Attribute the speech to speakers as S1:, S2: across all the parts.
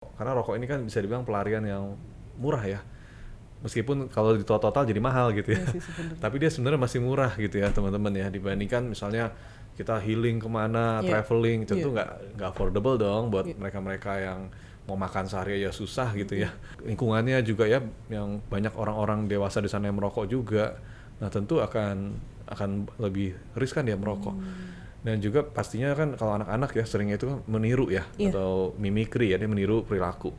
S1: Karena rokok ini kan bisa dibilang pelarian yang murah ya. Meskipun kalau di total jadi mahal gitu ya.
S2: Iya sih sebenarnya.
S1: Tapi dia sebenarnya masih murah gitu ya teman-teman ya, dibandingkan misalnya kita healing kemana,
S2: Iya.
S1: traveling, tentu
S2: Iya.
S1: nggak affordable dong buat
S2: Iya.
S1: mereka-mereka yang mau makan sehari aja susah gitu ya. Lingkungannya juga ya, yang banyak orang-orang dewasa di sana yang merokok juga. Nah tentu akan lebih riskan dia merokok. Dan juga pastinya kan kalau anak-anak ya seringnya itu kan meniru ya,
S2: Iya.
S1: atau mimikri ya, dia meniru perilaku.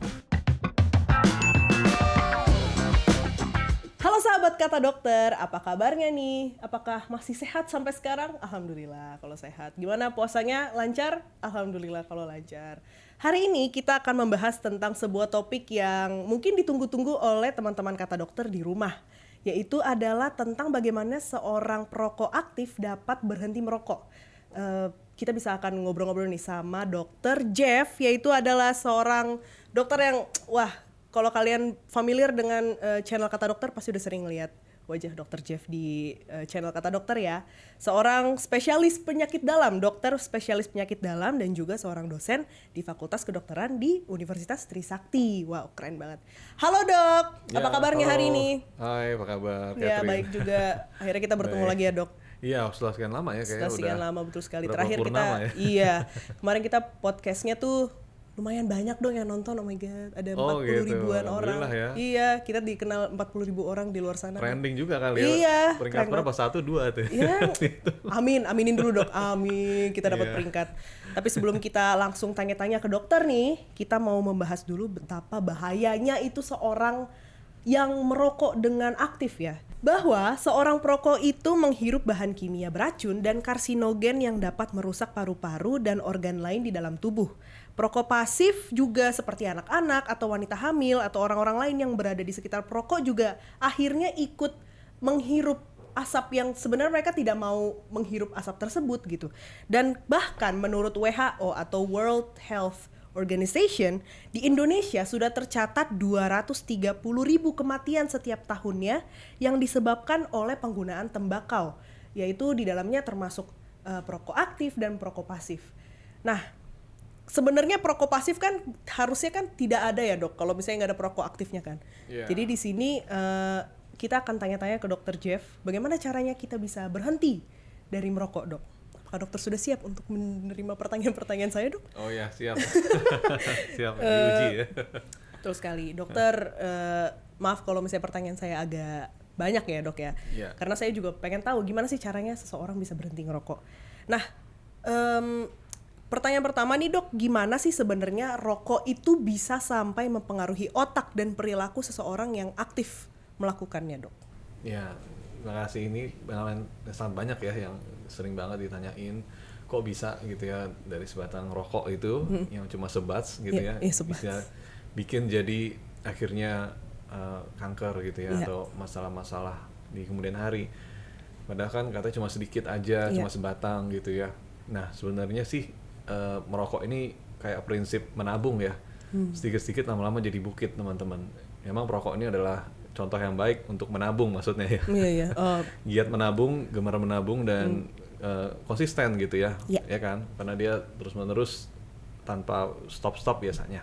S2: Halo sahabat Kata Dokter, apa kabarnya nih? Apakah masih sehat sampai sekarang? Alhamdulillah kalau sehat. Gimana puasanya? Lancar? Alhamdulillah kalau lancar. Hari ini kita akan membahas tentang sebuah topik yang mungkin ditunggu-tunggu oleh teman-teman Kata Dokter di rumah, yaitu adalah tentang bagaimana seorang perokok aktif dapat berhenti merokok. Kita bisa akan ngobrol-ngobrol nih sama Dokter Jeff, yaitu adalah seorang dokter yang kalau kalian familiar dengan channel Kata Dokter pasti udah sering lihat wajah Dokter Jeff di channel Kata Dokter ya. Seorang spesialis penyakit dalam, dokter spesialis penyakit dalam, dan juga seorang dosen di Fakultas Kedokteran di Universitas Trisakti. Wow, keren banget. Halo Dok, apa kabarnya
S1: halo.
S2: hari ini?
S1: Hai, apa kabar
S2: Ya
S1: Catherine?
S2: baik juga. Akhirnya kita bertemu lagi ya Dok.
S1: Iya, setelah sekian lama ya kayaknya
S2: Setelah sekian lama, betul sekali.
S1: berapa
S2: Terakhir kita,
S1: purnama ya?
S2: iya, kemarin kita podcastnya tuh lumayan banyak dong yang nonton. Oh my god, ada 40
S1: gitu.
S2: ribuan orang.
S1: Alhamdulillah ya.
S2: Iya, kita dikenal 40 ribu orang di luar sana.
S1: Trending juga kali ya.
S2: Iya,
S1: Peringkat
S2: keren
S1: berapa? 1, 2 tuh.
S2: Iya, aminin dulu Dok, amin kita dapat
S1: Iya.
S2: peringkat. Tapi sebelum kita langsung tanya-tanya ke dokter nih, kita mau membahas dulu betapa bahayanya itu seorang yang merokok dengan aktif ya. Bahwa seorang perokok itu menghirup bahan kimia beracun dan karsinogen yang dapat merusak paru-paru dan organ lain di dalam tubuh. Perokok pasif juga seperti anak-anak atau wanita hamil atau orang-orang lain yang berada di sekitar perokok juga akhirnya ikut menghirup asap yang sebenarnya mereka tidak mau menghirup asap tersebut gitu. Dan bahkan menurut WHO atau World Health Organization, di Indonesia sudah tercatat 230.000 kematian setiap tahunnya yang disebabkan oleh penggunaan tembakau, yaitu di dalamnya termasuk perokok aktif dan perokok pasif. Nah, sebenarnya perokok pasif kan harusnya kan tidak ada ya Dok, kalau misalnya nggak ada perokok aktifnya kan.
S1: Yeah.
S2: Jadi di sini kita akan tanya-tanya ke Dokter Jeff, bagaimana caranya kita bisa berhenti dari merokok Dok? Apakah dokter sudah siap untuk menerima pertanyaan-pertanyaan saya Dok?
S1: Oh ya, siap. Siap diuji ya.
S2: Betul sekali. Dokter, maaf kalau misalnya pertanyaan saya agak banyak ya Dok ya.
S1: Iya.
S2: Karena saya juga pengen tahu gimana sih caranya seseorang bisa berhenti ngerokok. Nah, pertanyaan pertama nih Dok, gimana sih sebenarnya rokok itu bisa sampai mempengaruhi otak dan perilaku seseorang yang aktif melakukannya Dok?
S1: Ya, terima kasih. Ini pengalaman sangat banyak ya yang sering banget ditanyain, kok bisa gitu ya dari sebatang rokok itu yang cuma sebats gitu ya,
S2: sebats.
S1: bisa bikin jadi akhirnya kanker gitu ya,
S2: Iya.
S1: atau masalah-masalah di kemudian hari. Padahal kan katanya cuma sedikit aja,
S2: Iya.
S1: cuma sebatang gitu ya. Nah sebenarnya sih merokok ini kayak prinsip menabung ya, sedikit-sedikit lama-lama jadi bukit teman-teman. Memang perokok ini adalah contoh yang baik untuk menabung maksudnya ya.
S2: Iya.
S1: Giat menabung, gemar menabung, dan konsisten gitu ya,
S2: Iya.
S1: ya kan? Karena dia terus-menerus tanpa stop-stop biasanya.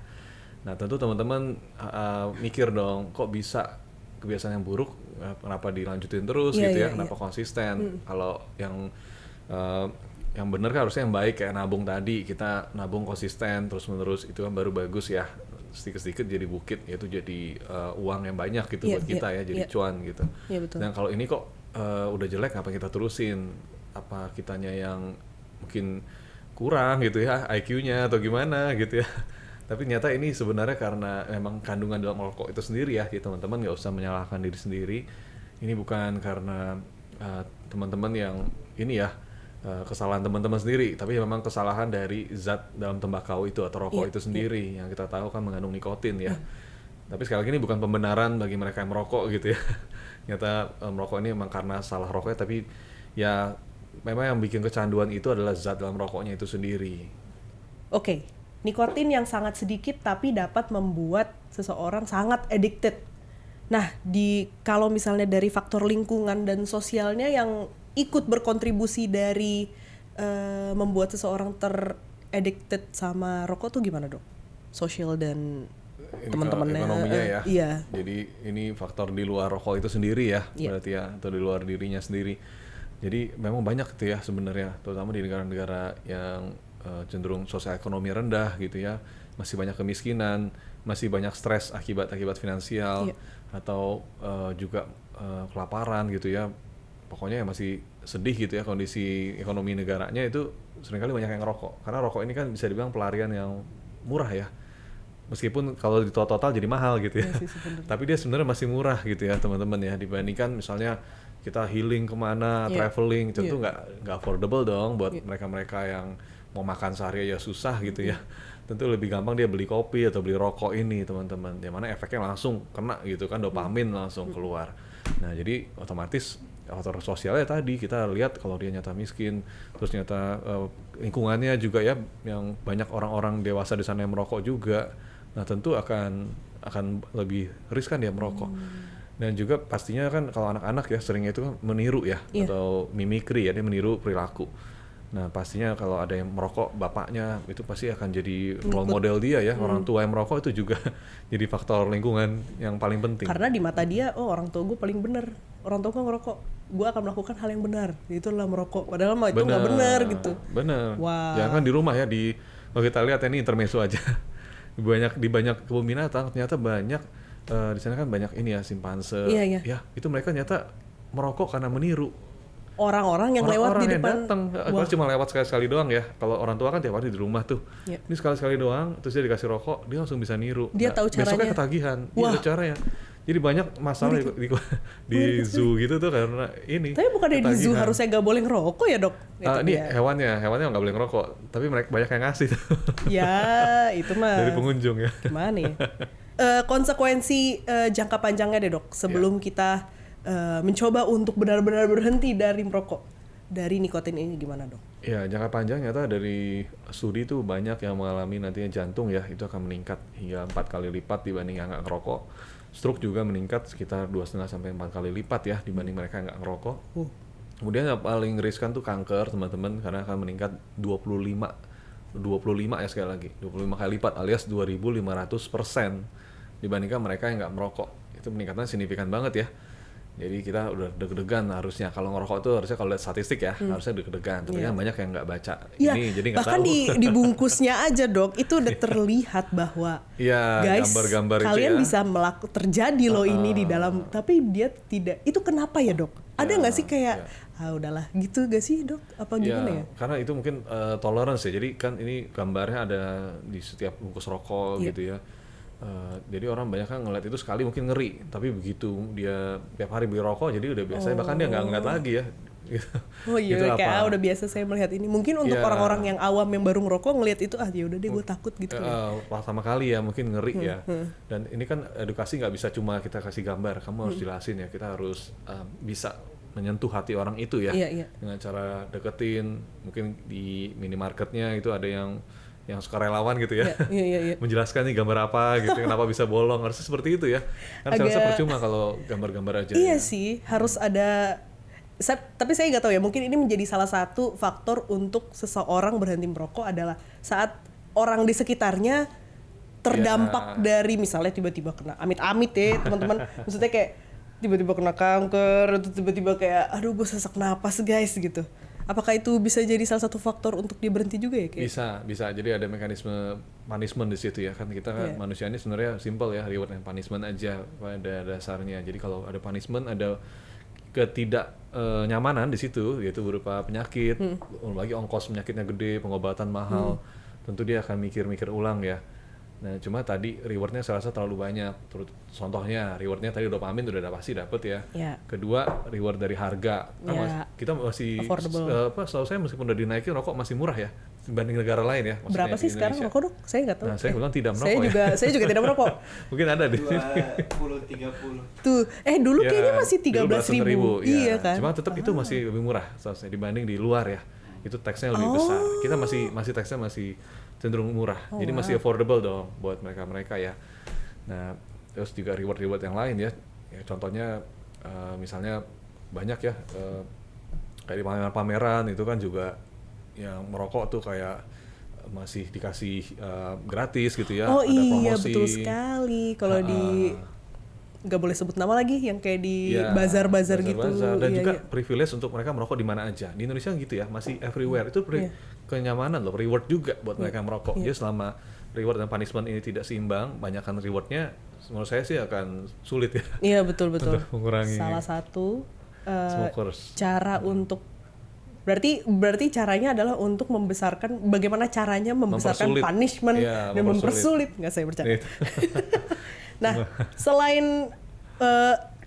S1: Nah tentu teman-teman mikir dong, kok bisa kebiasaan yang buruk, kenapa dilanjutin terus
S2: Iya,
S1: gitu ya?
S2: iya,
S1: Kenapa konsisten? Kalau yang benar kan harusnya yang baik kayak nabung tadi, kita nabung konsisten terus-menerus, itu kan baru bagus ya. Sedikit-sedikit jadi bukit, yaitu jadi uang yang banyak gitu buat kita ya, jadi cuan gitu.
S2: Iya, betul.
S1: Dan kalau ini kok udah jelek, apa kita terusin? Apa kitanya yang mungkin kurang gitu ya IQ-nya atau gimana gitu ya. Tapi ternyata ini sebenarnya karena memang kandungan dalam rokok itu sendiri ya, gitu, teman-teman nggak usah menyalahkan diri sendiri. Ini bukan karena teman-teman yang ini ya kesalahan teman-teman sendiri, tapi memang kesalahan dari zat dalam tembakau itu atau rokok itu sendiri yang kita tahu kan mengandung nikotin ya. Tapi sekali lagi ini bukan pembenaran bagi mereka yang merokok gitu ya. Ternyata merokok ini memang karena salah rokoknya, tapi ya memang yang bikin kecanduan itu adalah zat dalam rokoknya itu sendiri.
S2: Oke, nikotin yang sangat sedikit tapi dapat membuat seseorang sangat addicted. Nah, kalau misalnya dari faktor lingkungan dan sosialnya yang ikut berkontribusi dari membuat seseorang ter-addicted sama rokok tuh gimana Dok? sosial dan teman-temannya.
S1: Ekonominya ya.
S2: Iya.
S1: Jadi ini faktor di luar rokok itu sendiri ya,
S2: Iya.
S1: berarti ya, atau di luar dirinya sendiri. Jadi memang banyak gitu ya sebenarnya, terutama di negara-negara yang cenderung sosial ekonomi rendah gitu ya, masih banyak kemiskinan, masih banyak stres akibat finansial,
S2: Iya.
S1: atau juga kelaparan gitu ya. Pokoknya ya masih sedih gitu ya kondisi ekonomi negaranya, itu seringkali banyak yang ngerokok. Karena rokok ini kan bisa dibilang pelarian yang murah ya. Meskipun kalau di total jadi mahal gitu ya,
S2: Iya sih sebenarnya.
S1: tapi dia sebenarnya masih murah gitu ya teman-teman ya, dibandingkan misalnya kita healing kemana,
S2: Iya.
S1: traveling, tentu
S2: Iya.
S1: nggak affordable dong buat
S2: Iya.
S1: mereka-mereka yang mau makan sehari aja susah gitu ya. Tentu lebih gampang dia beli kopi atau beli rokok ini teman-teman, yang mana efeknya langsung kena gitu kan, dopamin langsung keluar. Nah jadi otomatis faktor sosialnya tadi kita lihat kalau dia nyata miskin, terus nyata lingkungannya juga ya, yang banyak orang-orang dewasa di sana yang merokok juga. Nah tentu akan lebih riskan dia merokok. Dan juga pastinya kan kalau anak-anak ya seringnya itu kan meniru ya,
S2: Iya.
S1: atau mimikri ya, dia meniru perilaku. Nah pastinya kalau ada yang merokok bapaknya, itu pasti akan jadi role model dia ya. Orang tua yang merokok itu juga jadi faktor lingkungan yang paling penting.
S2: Karena di mata dia, oh orang tua gue paling bener, orang tua gue ngerokok, gue akan melakukan hal yang benar, itulah merokok. Padahal mah itu nggak benar gitu.
S1: Bener.
S2: Wah.
S1: Jangan kan di rumah ya, kalau kita lihat ya, ini intermezzo aja. di banyak kebun binatang ternyata banyak di sana kan banyak ini ya, simpanse.
S2: Iya, iya.
S1: Ya itu mereka ternyata merokok karena meniru
S2: Orang-orang yang lewat
S1: orang-orang
S2: di
S1: yang
S2: depan.
S1: datang. Kalau cuma lewat sekali-sekali doang ya. Kalau orang tua kan tiap hari di rumah tuh.
S2: Iya.
S1: Ini sekali-sekali doang, terus dia dikasih rokok, dia langsung bisa niru.
S2: Dia tahu
S1: Besoknya
S2: caranya.
S1: ketagihan. Iya,
S2: Wah.
S1: ada caranya. Jadi banyak masalah di zoo gitu tuh karena ini.
S2: Tapi bukan di zoo
S1: ketagihan.
S2: harusnya gak boleh ngerokok ya dok? Itu
S1: Ini
S2: dia.
S1: hewannya nggak boleh ngerokok, tapi mereka banyak yang ngasih tuh
S2: Ya itu mah
S1: dari pengunjung ya.
S2: gimana ya? Konsekuensi jangka panjangnya deh dok, sebelum kita mencoba untuk benar-benar berhenti dari merokok, dari nikotin ini gimana dok?
S1: Ya jangka panjang nyata dari studi tuh banyak yang mengalami nantinya jantung ya, itu akan meningkat hingga 4 kali lipat dibanding yang nggak ngerokok. Stroke juga meningkat sekitar 2,5 sampai 4 kali lipat ya dibanding mereka yang nggak ngerokok. Kemudian yang paling riskan tuh kanker teman-teman, karena akan meningkat 25 ya sekali lagi, 25 kali lipat alias 2.500% dibandingkan mereka yang nggak merokok. Itu peningkatannya signifikan banget ya. Jadi kita udah deg-degan harusnya, kalau ngerokok tuh harusnya kalau lihat statistik ya, harusnya deg-degan. Tapi kan banyak yang nggak baca
S2: Ya,
S1: ini, jadi nggak
S2: bahkan
S1: tahu.
S2: di bungkusnya aja dok, itu udah terlihat bahwa
S1: Iya,
S2: guys,
S1: gambar-gambar itu
S2: kalian
S1: ya.
S2: bisa terjadi loh ini di dalam, tapi dia tidak. Itu kenapa ya dok? Ada nggak sih kayak, udahlah gitu gak sih dok? Apa gimana ya?
S1: Karena itu mungkin tolerance ya. Jadi kan ini gambarnya ada di setiap bungkus rokok gitu ya. Jadi orang banyak kan ngeliat itu sekali mungkin ngeri, tapi begitu dia tiap hari beli rokok jadi udah biasa, bahkan dia nggak ngeliat lagi ya. Gitu.
S2: Oh iya,
S1: Itu
S2: kayak
S1: apa?
S2: udah biasa saya melihat ini. Mungkin untuk
S1: Iya.
S2: orang-orang yang awam yang baru ngerokok ngelihat itu, ya udah deh gue takut gitu.
S1: Pertama kali ya mungkin ngeri ya. Dan ini kan edukasi nggak bisa cuma kita kasih gambar, kamu harus jelasin ya, kita harus bisa menyentuh hati orang itu ya.
S2: Iya, iya.
S1: Dengan cara deketin, mungkin di minimarketnya itu ada yang suka relawan gitu ya.
S2: Iya.
S1: Menjelaskan nih gambar apa gitu, kenapa bisa bolong, harusnya seperti itu ya. Kan saya rasa percuma kalau gambar-gambar aja.
S2: Iya
S1: ya.
S2: sih, harus ada. Tapi saya nggak tahu ya, mungkin ini menjadi salah satu faktor untuk seseorang berhenti merokok adalah saat orang di sekitarnya terdampak dari misalnya tiba-tiba kena amit-amit ya teman-teman, maksudnya kayak tiba-tiba kena kanker atau tiba-tiba kayak aduh gue sesak napas guys gitu. Apakah itu bisa jadi salah satu faktor untuk dia berhenti juga ya kayak?
S1: Bisa. Jadi ada mekanisme punishment di situ ya. Kan kita kan manusia ini sebenarnya simple ya, reward and punishment aja pada dasarnya. Jadi kalau ada punishment, ada ketidaknyamanan di situ, yaitu berupa penyakit, lagi ongkos penyakitnya gede, pengobatan mahal, tentu dia akan mikir-mikir ulang ya. Nah cuma tadi rewardnya saya rasa terlalu banyak. Contohnya rewardnya tadi dopamin udah pasti dapet ya. Kedua reward dari harga. Kan kita masih setahu saya meskipun udah dinaikin rokok masih murah ya dibanding negara lain ya.
S2: Maksudnya berapa sih sekarang rokok dok? Saya nggak tahu.
S1: Nah saya bilang tidak merokok
S2: Saya juga tidak merokok.
S1: Mungkin ada di
S3: 20-30.
S2: Tuh, dulu kayaknya masih 13.000. Iya kan?
S1: Cuma tetap itu masih lebih murah seharusnya dibanding di luar ya. Itu taxnya lebih besar. Kita masih taxnya masih cenderung murah. Jadi masih affordable dong buat mereka ya. Nah, terus juga reward yang lain ya. Contohnya misalnya banyak ya kayak di pameran itu kan juga yang merokok tuh kayak masih dikasih gratis gitu ya,
S2: Oh
S1: ada
S2: iya
S1: promosi.
S2: betul sekali. Kalau di nggak boleh sebut nama lagi, yang kayak di
S1: Ya,
S2: bazar-bazar gitu.
S1: bazar-bazar. Dan
S2: Iya,
S1: juga
S2: iya.
S1: privilege untuk mereka merokok di mana aja. Di Indonesia gitu ya, masih everywhere. Itu
S2: Iya.
S1: kenyamanan loh, reward juga buat mereka merokok. Jadi selama reward dan punishment ini tidak seimbang, banyakkan rewardnya, menurut saya sih akan sulit ya
S2: Iya betul betul.
S1: untuk mengurangi
S2: Salah satu
S1: smokers.
S2: cara untuk berarti caranya adalah untuk membesarkan, bagaimana caranya membesarkan
S1: Mempersulit.
S2: punishment
S1: Iya,
S2: dan
S1: mempersulit.
S2: mempersulit. Nggak, saya bercanda.
S1: Itu.
S2: Nah, selain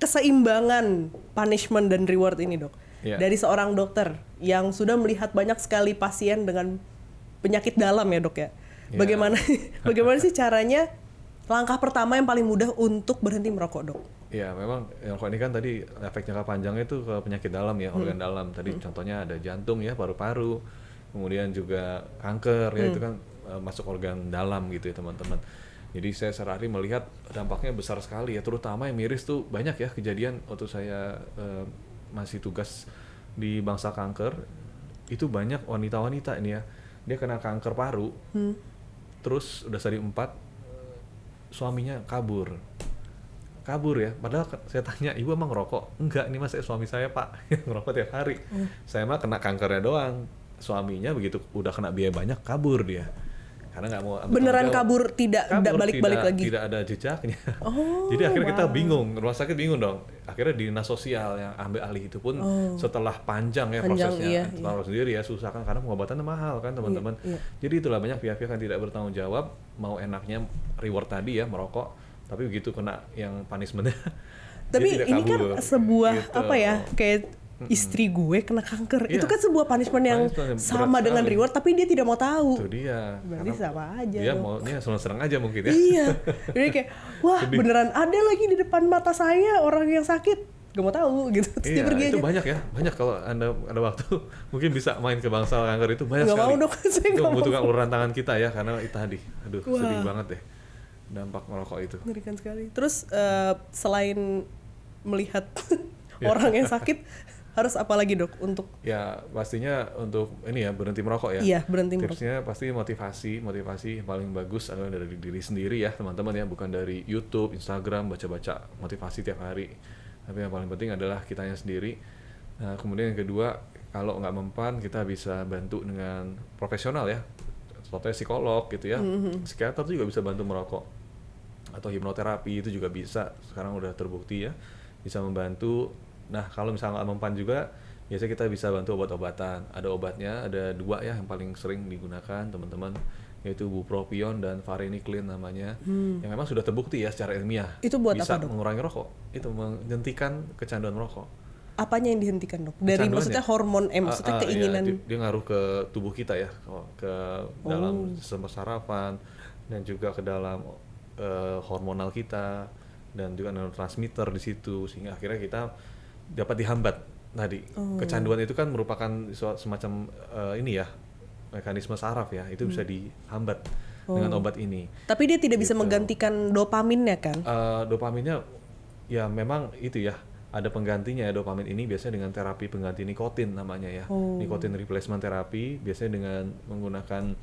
S2: keseimbangan punishment dan reward ini, Dok,
S1: Iya.
S2: dari seorang dokter yang sudah melihat banyak sekali pasien dengan penyakit dalam ya, Dok ya.
S1: Iya.
S2: Bagaimana sih caranya, langkah pertama yang paling mudah untuk berhenti merokok, Dok?
S1: Ya memang rokok ini kan tadi efek jangka panjangnya itu ke penyakit dalam ya, organ dalam. Tadi contohnya ada jantung ya, paru-paru, kemudian juga kanker ya, itu kan masuk organ dalam gitu ya teman-teman. Jadi saya sehari melihat dampaknya besar sekali ya, terutama yang miris tuh banyak ya kejadian waktu saya masih tugas di bangsa kanker. Itu banyak wanita-wanita ini ya, dia kena kanker paru, terus udah stadium 4, suaminya kabur ya, padahal saya tanya, ibu emang ngerokok? Enggak, ini mas suami saya pak ngerokok tiap hari. Saya mah kena kankernya doang, suaminya begitu udah kena biaya banyak kabur dia karena nggak mau ambil
S2: Beneran
S1: tanggung jawab.
S2: kabur, tidak balik-balik lagi?
S1: Tidak ada jejaknya.
S2: Oh,
S1: Jadi akhirnya kita
S2: wow.
S1: bingung, rumah sakit bingung dong. Akhirnya dinas sosial yang ambil alih itu pun setelah panjang ya
S2: Panjang,
S1: prosesnya,
S2: iya.
S1: tahu sendiri ya, susah kan karena pengobatannya mahal kan teman-teman.
S2: Iya.
S1: Jadi itulah banyak pihak-pihak yang tidak bertanggung jawab, mau enaknya reward tadi ya merokok, tapi begitu kena yang punishmentnya.
S2: Tapi
S1: dia tidak
S2: ini kan
S1: kabur,
S2: sebuah
S1: gitu.
S2: apa ya, kayak istri gue kena kanker.
S1: Iya.
S2: Itu kan sebuah punishment yang
S1: Punishment yang
S2: sama
S1: berat
S2: dengan
S1: sekali.
S2: reward, tapi dia tidak mau tahu.
S1: Itu dia.
S2: Berarti sama aja
S1: Dia
S2: dong.
S1: maunya senang-senang aja mungkin ya.
S2: Iya. Jadi kayak, wah beneran ada lagi di depan mata saya orang yang sakit. Gak mau tahu gitu. Terus dia
S1: Iya,
S2: pergi
S1: itu
S2: aja.
S1: banyak ya, banyak kalau anda ada waktu mungkin bisa main ke bangsal kanker itu banyak
S2: Nggak
S1: sekali.
S2: mau dong, saya
S1: Itu
S2: nggak mau.
S1: membutuhkan uluran tangan kita ya, karena itu tadi, aduh
S2: Wah.
S1: sedih banget deh dampak merokok itu.
S2: Mengerikan sekali. Terus selain melihat
S1: Iya.
S2: orang yang sakit, harus apa lagi dok untuk
S1: Ya pastinya untuk ini ya berhenti merokok ya.
S2: iya berhenti merokok?
S1: Tipsnya pasti motivasi yang paling bagus adalah dari diri sendiri ya teman-teman ya, bukan dari YouTube, Instagram, baca-baca motivasi tiap hari. Tapi yang paling penting adalah kitanya sendiri. Nah, kemudian yang kedua, kalau nggak mempan kita bisa bantu dengan profesional ya, contohnya psikolog gitu ya, psikiater juga bisa bantu merokok, atau hipnoterapi itu juga bisa, sekarang udah terbukti ya, bisa membantu. Nah kalau misalnya nggak mempan juga, biasanya kita bisa bantu obat-obatan. Ada obatnya, ada 2 ya yang paling sering digunakan teman-teman, yaitu bupropion dan varenicline namanya, yang memang sudah terbukti ya secara ilmiah
S2: Itu buat
S1: bisa
S2: apa, Dok?
S1: mengurangi rokok, itu menghentikan kecanduan merokok.
S2: Apanya yang dihentikan dok? Dari
S1: Kecanduannya.
S2: maksudnya hormon, maksudnya
S1: Iya,
S2: keinginan.
S1: dia ngaruh ke tubuh kita ya, ke dalam sistem sarafan dan juga ke dalam hormonal kita dan juga neurotransmitter di situ, sehingga akhirnya kita dapat dihambat tadi. Kecanduan itu kan merupakan semacam ini ya, mekanisme saraf ya, itu bisa dihambat dengan obat ini.
S2: Tapi dia tidak bisa
S1: Gitu.
S2: menggantikan dopaminnya kan?
S1: Dopaminnya ya memang itu ya, ada penggantinya ya dopamin ini, biasanya dengan terapi pengganti nikotin namanya ya. Nikotin replacement terapi biasanya dengan menggunakan,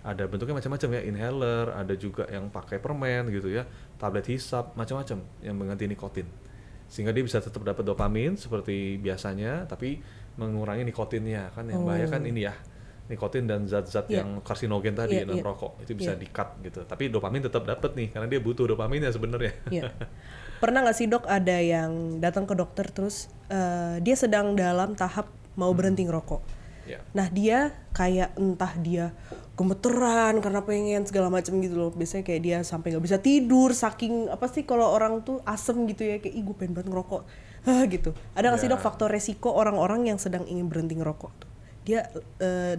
S1: ada bentuknya macam-macam ya, inhaler, ada juga yang pakai permen gitu ya, tablet hisap, macam-macam yang mengganti nikotin. Sehingga dia bisa tetap dapat dopamin seperti biasanya, tapi mengurangi nikotinnya. Kan yang bahaya kan ini ya, nikotin dan zat-zat
S2: Iya.
S1: yang karsinogen tadi
S2: Iya,
S1: dalam
S2: iya.
S1: rokok itu bisa
S2: Iya.
S1: di-cut gitu. Tapi dopamin tetap dapat nih, karena dia butuh dopaminnya sebenarnya.
S2: Iya. Pernah nggak sih dok ada yang datang ke dokter terus dia sedang dalam tahap mau berhenti ngerokok.
S1: Ya.
S2: Nah dia kayak entah dia gemeteran karena pengen segala macam gitu loh. Biasanya kayak dia sampai nggak bisa tidur saking apa sih, kalau orang tuh asem gitu ya, kayak ih gue pengen banget ngerokok gitu. Ada nggak sih
S1: Ya.
S2: dok faktor resiko orang-orang yang sedang ingin berhenti ngerokok tuh? Dia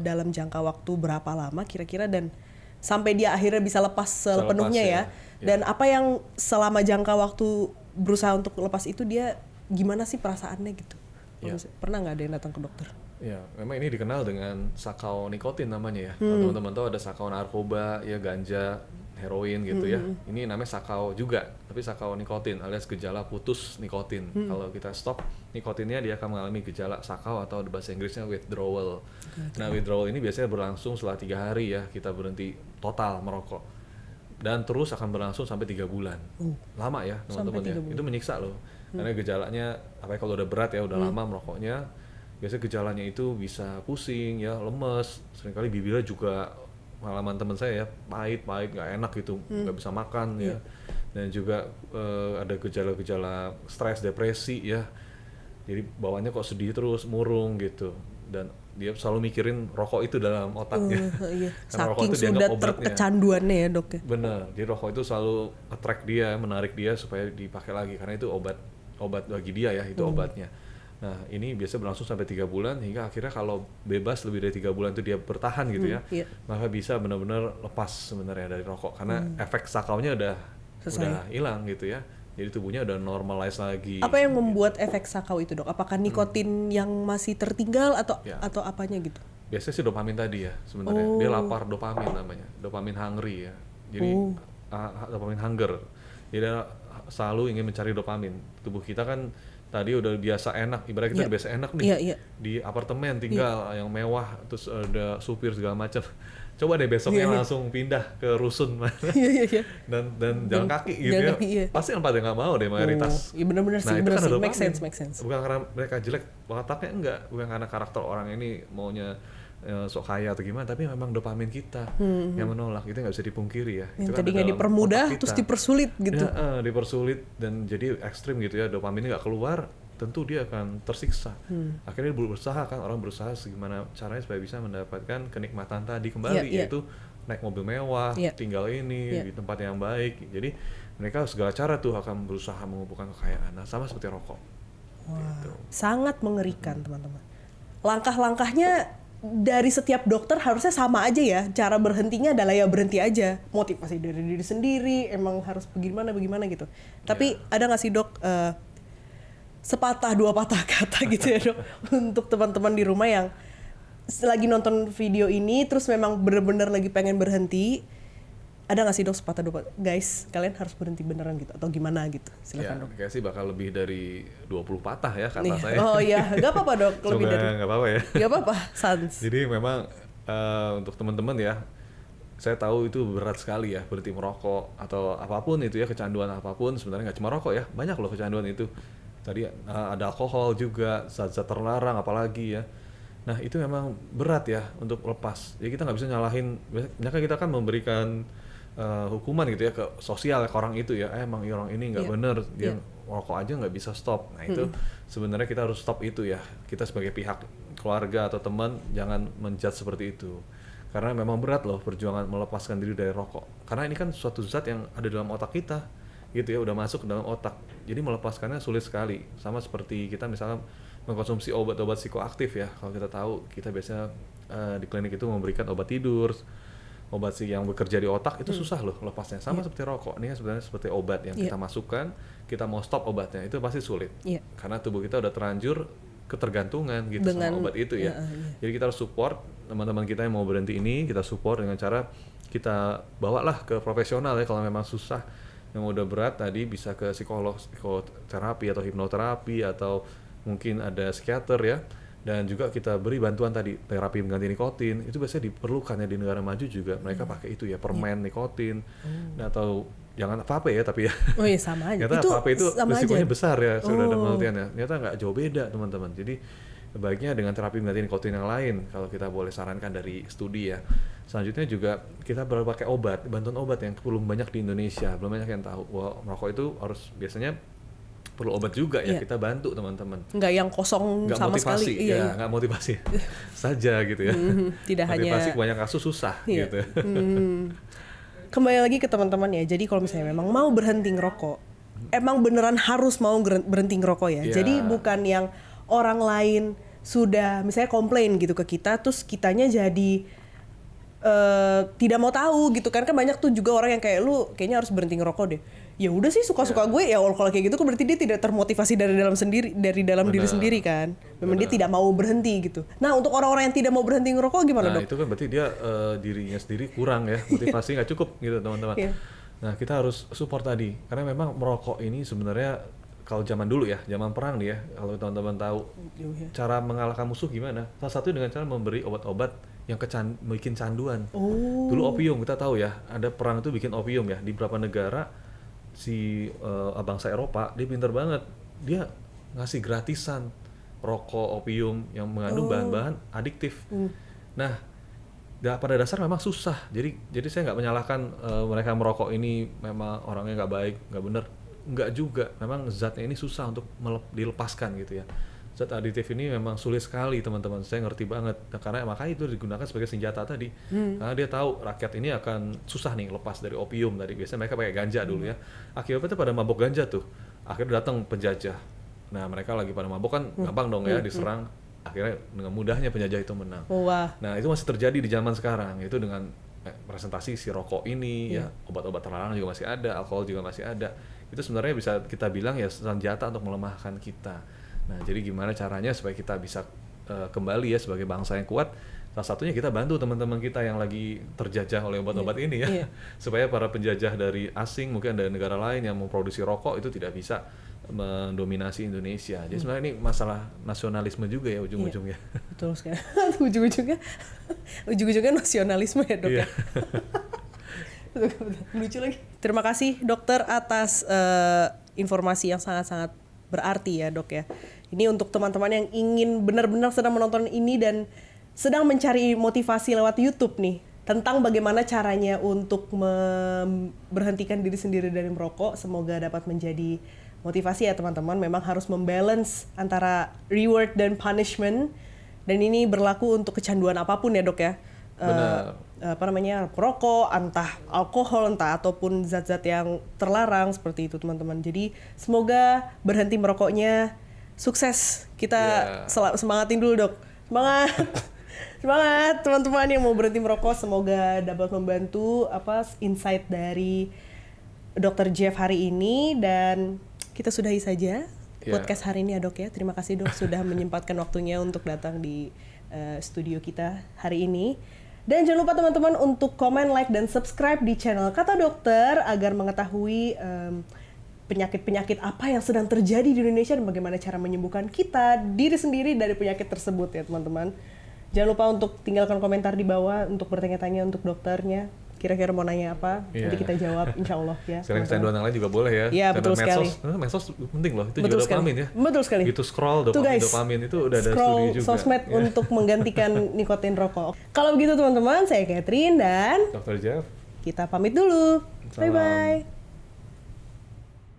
S2: dalam jangka waktu berapa lama kira-kira, dan sampai dia akhirnya bisa lepas sepenuhnya ya? Dan apa yang selama jangka waktu berusaha untuk lepas itu dia gimana sih perasaannya gitu?
S1: Ya.
S2: Pernah nggak ada yang datang ke dokter?
S1: Ya, memang ini dikenal dengan sakau nikotin namanya ya. Kalau teman-teman tahu ada sakau narkoba, ya ganja, heroin gitu ya. Ini namanya sakau juga, tapi sakau nikotin alias gejala putus nikotin. Kalau kita stop nikotinnya, dia akan mengalami gejala sakau atau bahasa Inggrisnya withdrawal. Nah, withdrawal ini biasanya berlangsung setelah 3 hari ya, kita berhenti total merokok. Dan terus akan berlangsung sampai 3 bulan. Lama ya teman-teman ya. Itu menyiksa loh. Karena gejalanya, apalagi kalau udah berat ya, udah lama merokoknya, biasanya gejalanya itu bisa pusing ya, lemes, seringkali bibirnya juga, pengalaman teman saya ya, pahit nggak enak gitu, nggak bisa makan ya, dan juga ada gejala-gejala stres, depresi ya, jadi bawaannya kok sedih terus, murung gitu, dan dia selalu mikirin rokok itu dalam otaknya.
S2: Iya.
S1: Karena rokok
S2: Saking
S1: itu dianggap
S2: sudah
S1: obatnya.
S2: terkecanduannya ya dok ya.
S1: Bener, jadi rokok itu selalu attract dia, menarik dia supaya dipakai lagi, karena itu obat bagi dia ya, itu obatnya. Nah, ini biasa berlangsung sampai 3 bulan, hingga akhirnya kalau bebas lebih dari 3 bulan itu dia bertahan gitu ya,
S2: Iya.
S1: maka bisa benar-benar lepas sebenarnya dari rokok, karena efek sakaunya udah hilang gitu ya, jadi tubuhnya udah normalize lagi.
S2: Apa yang membuat efek sakau itu dok? Apakah nikotin yang masih tertinggal atau
S1: Ya.
S2: atau apanya gitu?
S1: Biasanya sih dopamin tadi ya sebenarnya, dia lapar dopamin namanya, dopamin hungry ya, jadi dopamin hunger, jadi dia selalu ingin mencari dopamin. Tubuh kita kan tadi udah biasa enak, ibarat kita udah biasa enak nih, di apartemen tinggal yang mewah, terus ada supir segala macam. Coba deh besoknya langsung pindah ke rusun
S2: Iya.
S1: dan jalan kaki gitu
S2: Jalan
S1: ya,
S2: kaki, iya.
S1: pasti yang pada nggak mau deh mayoritas.
S2: Iya benar-benar sih,
S1: Nah, itu
S2: benar
S1: kan
S2: sih,
S1: ada
S2: make
S1: dopamin.
S2: sense.
S1: Bukan karena mereka jelek wataknya, enggak, bukan karena karakter orang ini maunya sok kaya atau gimana, tapi memang dopamin kita yang menolak, itu nggak bisa dipungkiri ya.
S2: Yang
S1: Itu kan
S2: tadinya
S1: dalam
S2: dipermudah
S1: otak kita.
S2: terus dipersulit gitu.
S1: Ya, dipersulit dan jadi ekstrim gitu ya, dopaminnya nggak keluar, tentu dia akan tersiksa. Akhirnya dia berusaha kan, orang berusaha segimana caranya supaya bisa mendapatkan kenikmatan tadi kembali, yaitu naik mobil mewah, tinggal ini di tempat yang baik. Jadi mereka segala cara tuh akan berusaha mengumpulkan kekayaan. Nah, sama seperti rokok. Gitu.
S2: Sangat mengerikan teman-teman. Langkah-langkahnya dari setiap dokter harusnya sama aja ya. Cara berhentinya adalah ya berhenti aja. Motivasi dari diri sendiri, emang harus bagaimana gitu. Tapi ada nggak sih dok sepatah dua patah kata gitu ya dok untuk teman-teman di rumah yang lagi nonton video ini terus memang bener-bener lagi pengen berhenti, ada nggak sih dok sepatah dua patah, guys kalian harus berhenti beneran gitu atau gimana gitu, silakan dok.
S1: Kayak sih bakal lebih dari 20 patah ya kata
S2: Nih.
S1: saya.
S2: Oh iya, nggak apa-apa dok, lebih dari
S1: nggak apa-apa ya.
S2: nggak apa-apa, sans.
S1: Jadi memang untuk teman-teman ya, saya tahu itu berat sekali ya berhenti merokok atau apapun itu ya, kecanduan apapun, sebenarnya nggak cuma rokok ya, banyak loh kecanduan itu. Tadi ada alkohol juga, zat-zat terlarang apalagi ya. Nah itu memang berat ya untuk lepas. Jadi kita nggak bisa nyalahin, biasanya kita kan memberikan hukuman gitu ya ke sosial, ke orang itu ya, emang orang ini nggak bener, dia merokok aja nggak bisa stop. Nah itu sebenarnya kita harus stop itu ya. Kita sebagai pihak keluarga atau teman jangan menjudge seperti itu. Karena memang berat loh perjuangan melepaskan diri dari rokok. Karena ini kan suatu zat yang ada dalam otak kita, gitu ya, udah masuk ke dalam otak. Jadi melepaskannya sulit sekali. Sama seperti kita misalnya mengkonsumsi obat-obat psikoaktif ya. Kalau kita tahu, kita biasanya di klinik itu memberikan obat tidur, obat sih yang bekerja di otak, itu susah loh lepasnya. Sama seperti rokok. Ini sebenarnya seperti obat yang kita masukkan, kita mau stop obatnya, itu pasti sulit. Karena tubuh kita udah terlanjur ketergantungan gitu dengan, sama obat itu ya. Jadi kita harus support teman-teman kita yang mau berhenti ini, kita support dengan cara kita bawalah ke profesional ya kalau memang susah. Yang udah berat tadi bisa ke psikolog, psikoterapi atau hipnoterapi atau mungkin ada psikiater ya. Dan juga kita beri bantuan tadi terapi pengganti nikotin, itu biasanya diperlukan ya di negara maju juga, mereka pakai itu ya, permen nikotin. Atau jangan vape ya tapi ya.
S2: Oh iya sama aja.
S1: Ternyata vape itu risikonya besar ya, sudah ada penelitian ya. Ternyata nggak jauh beda teman-teman. Jadi baiknya dengan terapi pengganti nikotin yang lain kalau kita boleh sarankan dari studi ya. Selanjutnya juga kita berpakai obat, bantuan obat yang belum banyak di Indonesia, belum banyak yang tahu bahwa merokok itu harus biasanya perlu obat juga ya, kita bantu teman-teman.
S2: Nggak yang kosong
S1: nggak
S2: sama
S1: motivasi,
S2: sekali.
S1: Ya, nggak motivasi saja gitu ya.
S2: Tidak
S1: motivasi
S2: hanya
S1: kebanyakan kasus susah gitu.
S2: Kembali lagi ke teman-teman ya, jadi kalau misalnya memang mau berhenti ngerokok, emang beneran harus mau berhenti ngerokok ya. Jadi bukan yang orang lain sudah misalnya komplain gitu ke kita, terus kitanya jadi tidak mau tahu gitu kan banyak tuh juga orang yang kayak lu kayaknya harus berhenti ngerokok deh. Ya udah sih suka-suka gue ya, kalau kayak gitu kan berarti dia tidak termotivasi dari dalam diri sendiri kan. Memang dia tidak mau berhenti gitu. Nah, untuk orang-orang yang tidak mau berhenti ngerokok gimana,
S1: Nah
S2: Dok?
S1: itu kan berarti dia dirinya sendiri kurang ya, motivasi nggak cukup gitu teman-teman.
S2: Iya.
S1: Nah kita harus support tadi, karena memang merokok ini sebenarnya kalau zaman dulu ya, zaman perang nih ya, kalau teman-teman tahu cara mengalahkan musuh gimana? Salah satu dengan cara memberi obat-obat yang bikin canduan. Dulu opium kita tahu ya, ada perang itu bikin opium ya di beberapa negara. Si bangsa Eropa dia pinter banget, dia ngasih gratisan rokok opium yang mengandung bahan-bahan adiktif. Nah pada dasar memang susah, jadi saya nggak menyalahkan mereka merokok ini memang orangnya nggak baik, nggak bener, nggak juga, memang zatnya ini susah untuk dilepaskan gitu ya. Zat aditif ini memang sulit sekali teman-teman, saya ngerti banget. Nah, karena makanya itu digunakan sebagai senjata tadi, karena dia tahu rakyat ini akan susah nih lepas dari opium tadi. Biasanya mereka pakai ganja dulu ya, akibatnya pada mabok ganja tuh, akhirnya datang penjajah. Nah mereka lagi pada mabok kan gampang dong ya diserang, akhirnya dengan mudahnya penjajah itu menang.
S2: Wah.
S1: Nah itu masih terjadi di zaman sekarang, itu dengan presentasi si rokok ini ya, obat-obat terlarang juga masih ada, alkohol juga masih ada. Itu sebenarnya bisa kita bilang ya senjata untuk melemahkan kita. Nah, jadi gimana caranya supaya kita bisa kembali ya sebagai bangsa yang kuat? Salah satunya kita bantu teman-teman kita yang lagi terjajah oleh obat-obat ini ya, supaya para penjajah dari asing, mungkin dari negara lain yang memproduksi rokok itu tidak bisa mendominasi Indonesia. Jadi sebenarnya ini masalah nasionalisme juga ya ujung-ujungnya.
S2: Betul sekali. ujung-ujungnya nasionalisme ya, Dok ya. Lucu lagi. Terima kasih dokter atas informasi yang sangat-sangat berarti ya, Dok ya. Ini untuk teman-teman yang ingin benar-benar sedang menonton ini dan sedang mencari motivasi lewat YouTube nih tentang bagaimana caranya untuk memberhentikan diri sendiri dari merokok. Semoga dapat menjadi motivasi ya teman-teman. Memang harus membalance antara reward dan punishment, dan ini berlaku untuk kecanduan apapun ya, Dok ya. Perokok, entah alkohol, entah ataupun zat-zat yang terlarang seperti itu teman-teman. Jadi semoga berhenti merokoknya sukses. Kita semangatin dulu, Dok. Semangat. Semangat teman-teman yang mau berhenti merokok, semoga dapat membantu insight dari Dr. Jeff hari ini. Dan kita sudahi saja podcast hari ini ya, Dok ya. Terima kasih, Dok, sudah menyempatkan waktunya untuk datang di studio kita hari ini. Dan jangan lupa teman-teman untuk komen, like, dan subscribe di channel Kata Dokter agar mengetahui penyakit-penyakit apa yang sedang terjadi di Indonesia dan bagaimana cara menyembuhkan kita diri sendiri dari penyakit tersebut ya teman-teman. Jangan lupa untuk tinggalkan komentar di bawah untuk bertanya-tanya untuk dokternya. Kira-kira mau nanya apa, nanti kita jawab insya Allah ya.
S1: Selain kecanduan yang lain juga boleh ya.
S2: Iya, betul sekali.
S1: Medsos penting loh, itu
S2: betul
S1: juga dopamin ya.
S2: Betul sekali.
S1: Gitu scroll dopamin itu udah ada
S2: scroll
S1: studi juga.
S2: Sosmed untuk menggantikan nikotin rokok. Kalau begitu teman-teman, saya Catherine dan
S1: Dr. Jeff.
S2: kita pamit dulu.
S1: Salam.
S2: Bye-bye.